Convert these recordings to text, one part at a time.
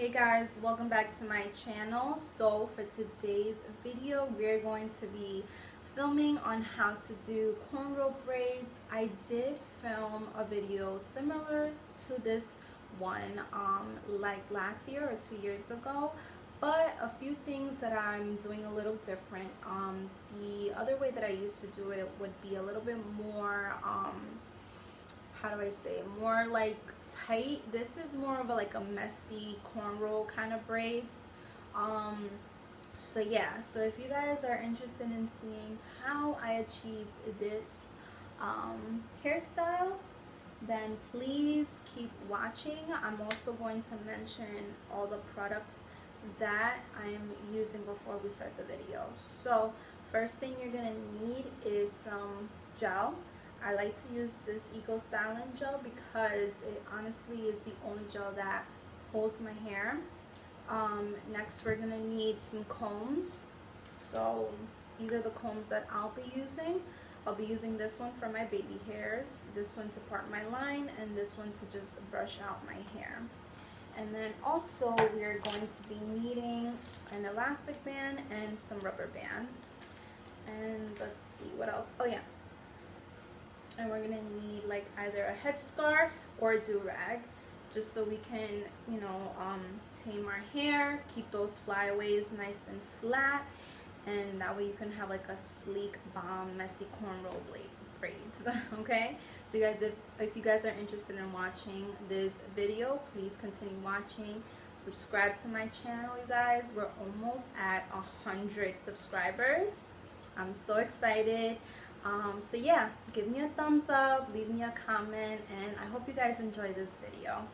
Hey guys, welcome back to my channel. So for today's video, we're going to be filming on how to do cornrow braids. I did film a video similar to this one like last year or 2 years ago, but a few things that I'm doing a little different. The other way that I used to do it would be a little bit more how do I say it, more like tight. This is more of a like a messy cornrow kind of braids. So yeah, so if you guys are interested in seeing how I achieved this hairstyle, then please keep watching. I'm also going to mention all the products that I'm using before we start the video. So first thing you're gonna need is some gel. I like to use this Eco Styling gel because it honestly is the only gel that holds my hair. Next we're gonna need some combs. So these are the combs that I'll be using. I'll be using this one for my baby hairs, this one to part my line, and this one to just brush out my hair. And then also we're going to be needing an elastic band and some rubber bands. And let's see what else. Oh yeah. And we're gonna need like either a headscarf or a do-rag, just so we can, you know, tame our hair, keep those flyaways nice and flat, and that way you can have like a sleek, bomb, messy cornrow braids. Okay, so you guys, if you guys are interested in watching this video, please continue watching. Subscribe to my channel, you guys. We're almost at 100 subscribers. I'm so excited. So yeah, give me a thumbs up, leave me a comment, and I hope you guys enjoy this video.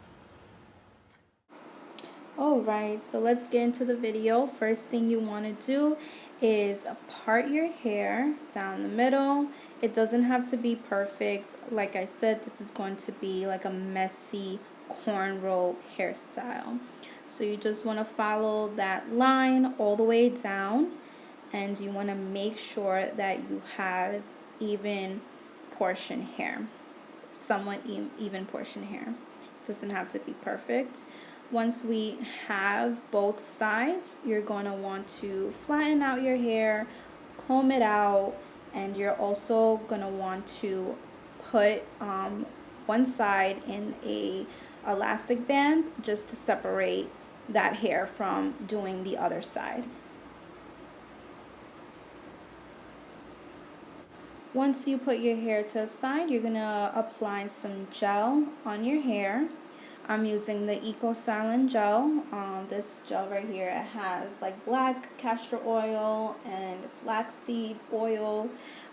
Alright, so let's get into the video. First thing you want to do is part your hair down the middle. It doesn't have to be perfect. Like I said, this is going to be like a messy cornrow hairstyle. So you just want to follow that line all the way down, and you want to make sure that you have even portion hair, somewhat even portion hair. It doesn't have to be perfect. Once we have both sides, you're going to want to flatten out your hair, comb it out, and you're also going to want to put one side in a elastic band just to separate that hair from doing the other side. Once you put your hair to the side, you're going to apply some gel on your hair. I'm using the Eco Styling gel. This gel right here, it has like black castor oil and flaxseed oil.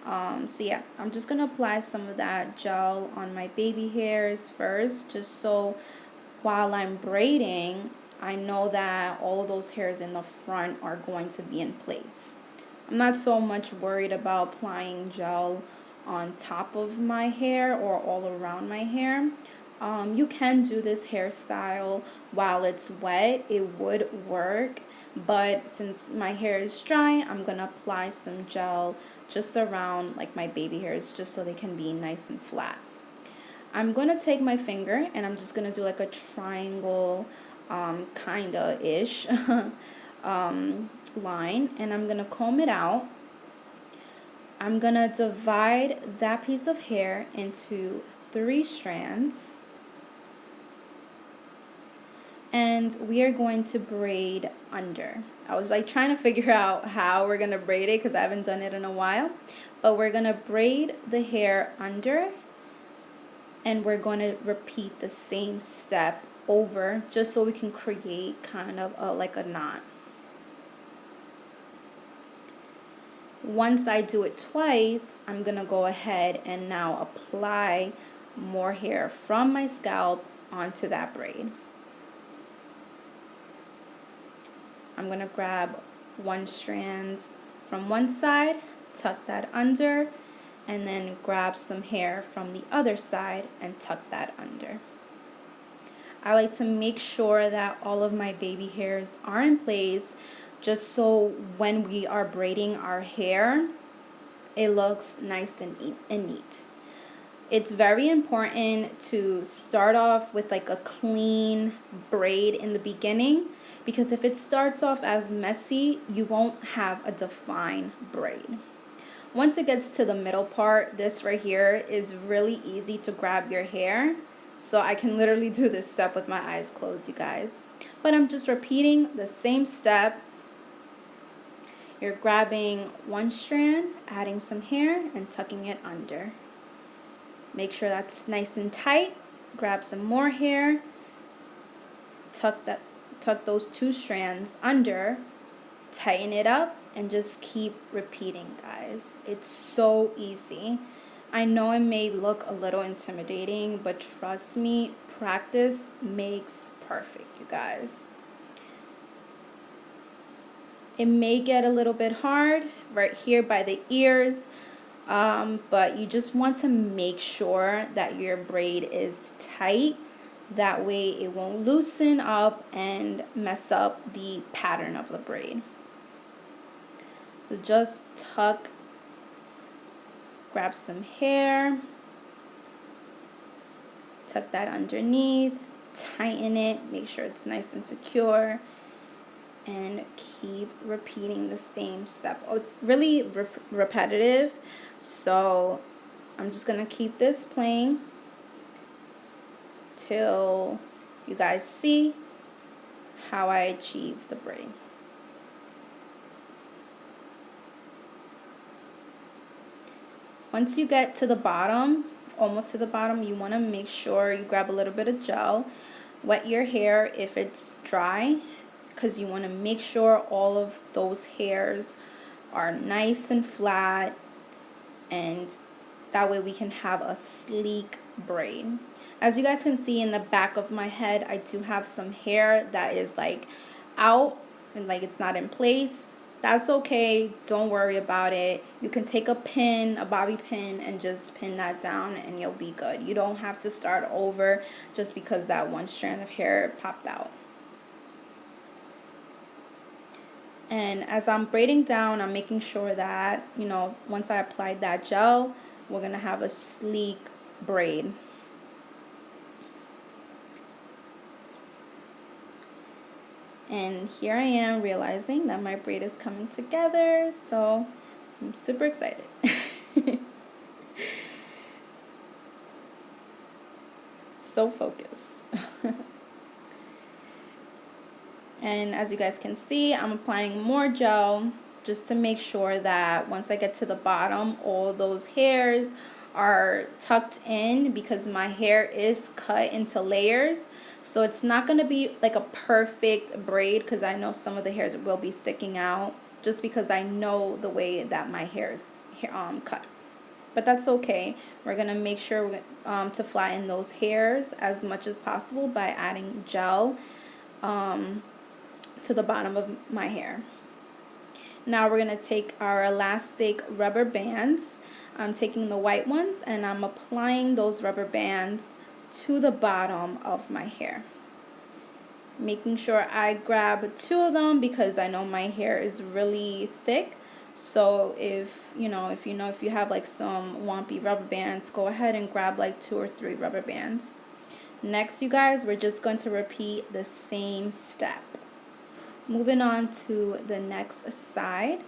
So yeah, I'm just going to apply some of that gel on my baby hairs first, just so while I'm braiding, I know that all of those hairs in the front are going to be in place. I'm not so much worried about applying gel on top of my hair or all around my hair. You can do this hairstyle while it's wet. It would work, but since my hair is dry, I'm going to apply some gel just around like my baby hairs, just so they can be nice and flat. I'm going to take my finger and I'm just going to do like a triangle kinda-ish line, and I'm going to comb it out. I'm going to divide that piece of hair into 3 strands, and we are going to braid under. I was like trying to figure out how we're going to braid it because I haven't done it in a while, but we're going to braid the hair under, and we're going to repeat the same step over just so we can create kind of like a knot. Once I do it twice, I'm going to go ahead and now apply more hair from my scalp onto that braid. I'm going to grab 1 strand from one side, tuck that under, and then grab some hair from the other side and tuck that under. I like to make sure that all of my baby hairs are in place, just so when we are braiding our hair, it looks nice and neat. It's very important to start off with like a clean braid in the beginning, because if it starts off as messy, you won't have a defined braid. Once it gets to the middle part, this right here is really easy to grab your hair. So I can literally do this step with my eyes closed, you guys. But I'm just repeating the same step. You're grabbing one strand, adding some hair, and tucking it under. Make sure that's nice and tight. Grab some more hair. Tuck those two strands under. Tighten it up and just keep repeating, guys. It's so easy. I know it may look a little intimidating, but trust me, practice makes perfect, you guys. It may get a little bit hard right here by the ears, but you just want to make sure that your braid is tight. That way it won't loosen up and mess up the pattern of the braid. So just tuck, grab some hair, tuck that underneath, tighten it, make sure it's nice and secure, and keep repeating the same step. Oh, it's really repetitive, so I'm just gonna keep this playing till you guys see how I achieve the braid. Once you get to the bottom, almost to the bottom, you want to make sure you grab a little bit of gel. Wet your hair if it's dry, because you want to make sure all of those hairs are nice and flat, and that way we can have a sleek braid. As you guys can see in the back of my head, I do have some hair that is like out and like it's not in place. That's okay, don't worry about it. You can take a pin, a bobby pin, and just pin that down and you'll be good. You don't have to start over just because that one strand of hair popped out. And as I'm braiding down, I'm making sure that, you know, once I applied that gel, we're gonna have a sleek braid. And here I am realizing that my braid is coming together, so I'm super excited. So focused. And as you guys can see, I'm applying more gel just to make sure that once I get to the bottom, all those hairs are tucked in, because my hair is cut into layers. So it's not going to be like a perfect braid, because I know some of the hairs will be sticking out just because I know the way that my hair is cut. But that's okay. We're going to make sure to flatten those hairs as much as possible by adding gel to the bottom of my hair. Now we're going to take our elastic rubber bands. I'm taking the white ones and I'm applying those rubber bands to the bottom of my hair, making sure I grab 2 of them because I know my hair is really thick. So if you have like some wompy rubber bands, go ahead and grab like 2 or 3 rubber bands. Next, you guys, we're just going to repeat the same step. Moving on to the next side,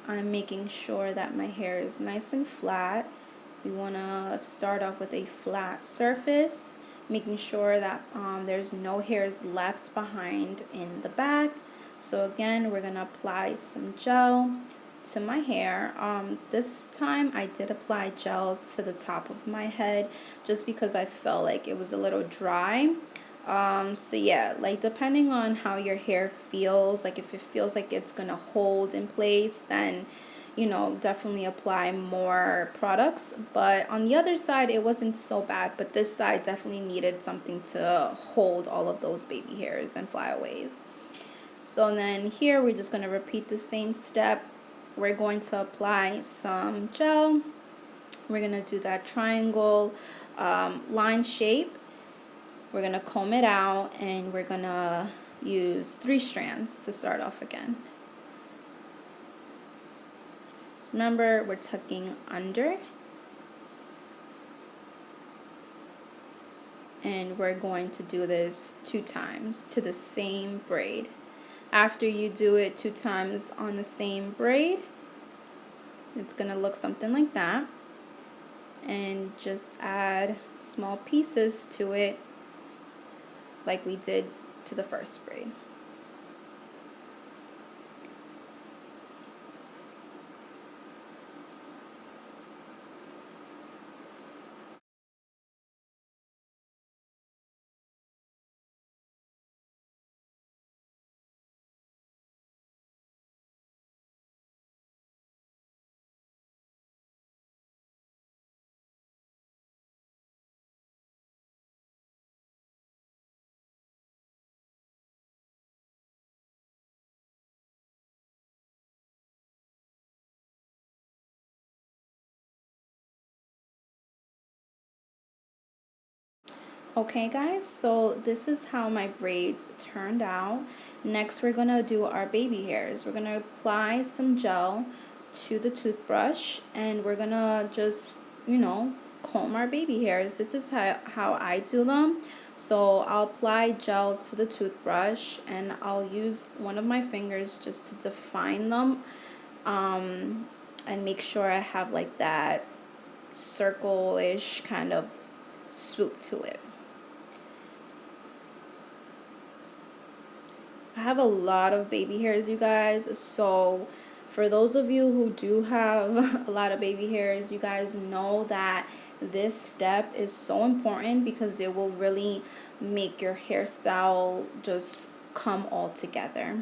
I'm making sure that my hair is nice and flat. We want to start off with a flat surface, making sure that there's no hairs left behind in the back. So again, we're going to apply some gel to my hair. This time I did apply gel to the top of my head just because I felt like it was a little dry. So yeah, like depending on how your hair feels, like if it feels like it's gonna hold in place, then definitely apply more products. But on the other side, it wasn't so bad, but this side definitely needed something to hold all of those baby hairs and flyaways. So then here we're just going to repeat the same step. We're going to apply some gel. We're going to do that triangle line shape. We're going to comb it out and we're going to use 3 strands to start off again. Remember, we're tucking under. and we're going to do this 2 times to the same braid. After you do it 2 times on the same braid, it's gonna look something like that, and just add small pieces to it like we did to the first braid. Okay guys, so this is how my braids turned out. Next we're gonna do our baby hairs. We're gonna apply some gel to the toothbrush, and we're gonna just, you know, comb our baby hairs. This is how I do them. So I'll apply gel to the toothbrush, and I'll use one of my fingers just to define them, and make sure I have like that circle-ish kind of swoop to it. I have a lot of baby hairs, you guys, so for those of you who do have a lot of baby hairs, you guys know that this step is so important because it will really make your hairstyle just come all together.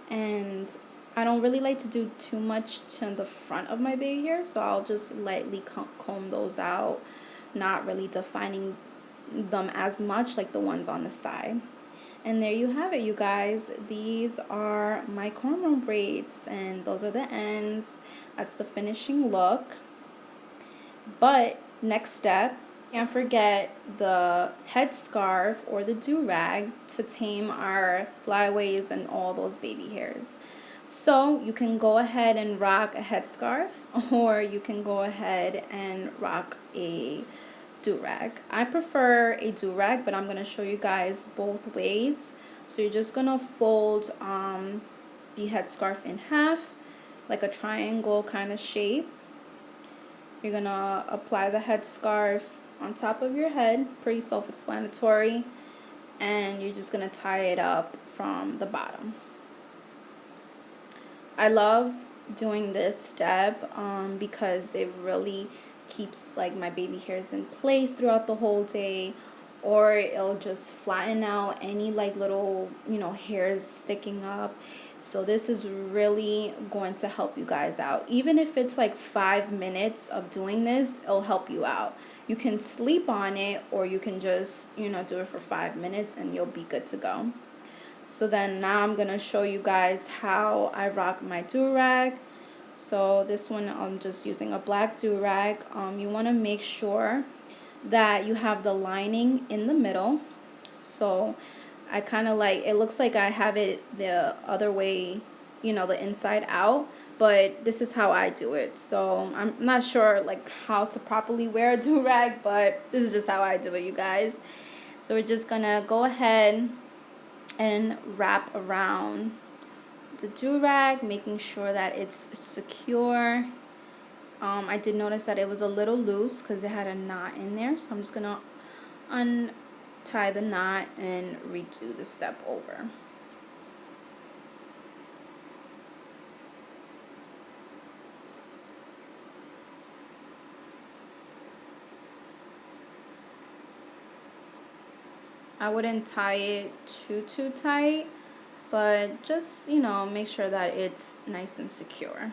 And I don't really like to do too much to the front of my baby hair, so I'll just lightly comb those out, not really defining them as much like the ones on the side. And there you have it, you guys. These are my cornrow braids, and those are the ends. That's the finishing look. But next step, can't forget the headscarf or the do-rag to tame our flyaways and all those baby hairs. So you can go ahead and rock a headscarf, or you can go ahead and rock a do-rag. I prefer a do-rag, but I'm going to show you guys both ways. So you're just going to fold the headscarf in half, like a triangle kind of shape. You're going to apply the headscarf on top of your head, pretty self-explanatory, and you're just going to tie it up from the bottom. I love doing this step because it really keeps like my baby hairs in place throughout the whole day, or it'll just flatten out any like little, you know, hairs sticking up. So this is really going to help you guys out. Even if it's like 5 minutes of doing this, it'll help you out. You can sleep on it, or you can just, you know, do it for 5 minutes and you'll be good to go. So then now I'm going to show you guys how I rock my do-rag. So this one I'm just using a black do-rag. You want to make sure that you have the lining in the middle. So I kind of like, it looks like I have it the other way, you know, the inside out, but this is how I do it. So I'm not sure like how to properly wear a do-rag, but this is just how I do it, you guys. So we're just gonna go ahead and wrap around the do-rag, making sure that it's secure. I did notice that it was a little loose because it had a knot in there, so I'm just gonna untie the knot and redo the step over. I wouldn't tie it too tight, but just, you know, make sure that it's nice and secure.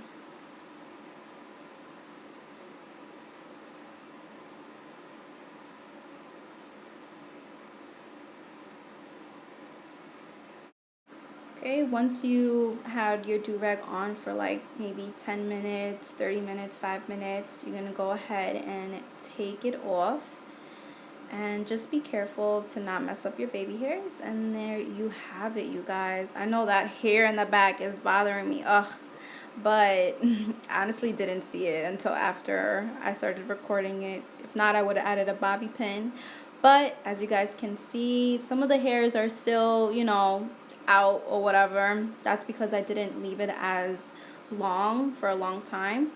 Okay, once you've had your do-rag on for like maybe 10 minutes, 30 minutes, 5 minutes, you're gonna go ahead and take it off. And just be careful to not mess up your baby hairs. And there you have it, you guys. I know that hair in the back is bothering me, but honestly didn't see it until after I started recording it. If not, I would have added a bobby pin. But as you guys can see, some of the hairs are still, you know, out or whatever. That's because I didn't leave it as long for a long time.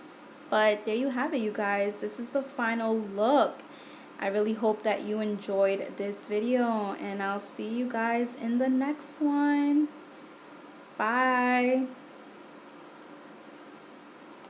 But there you have it, you guys. This is the final look. I really hope that you enjoyed this video, and I'll see you guys in the next one. Bye.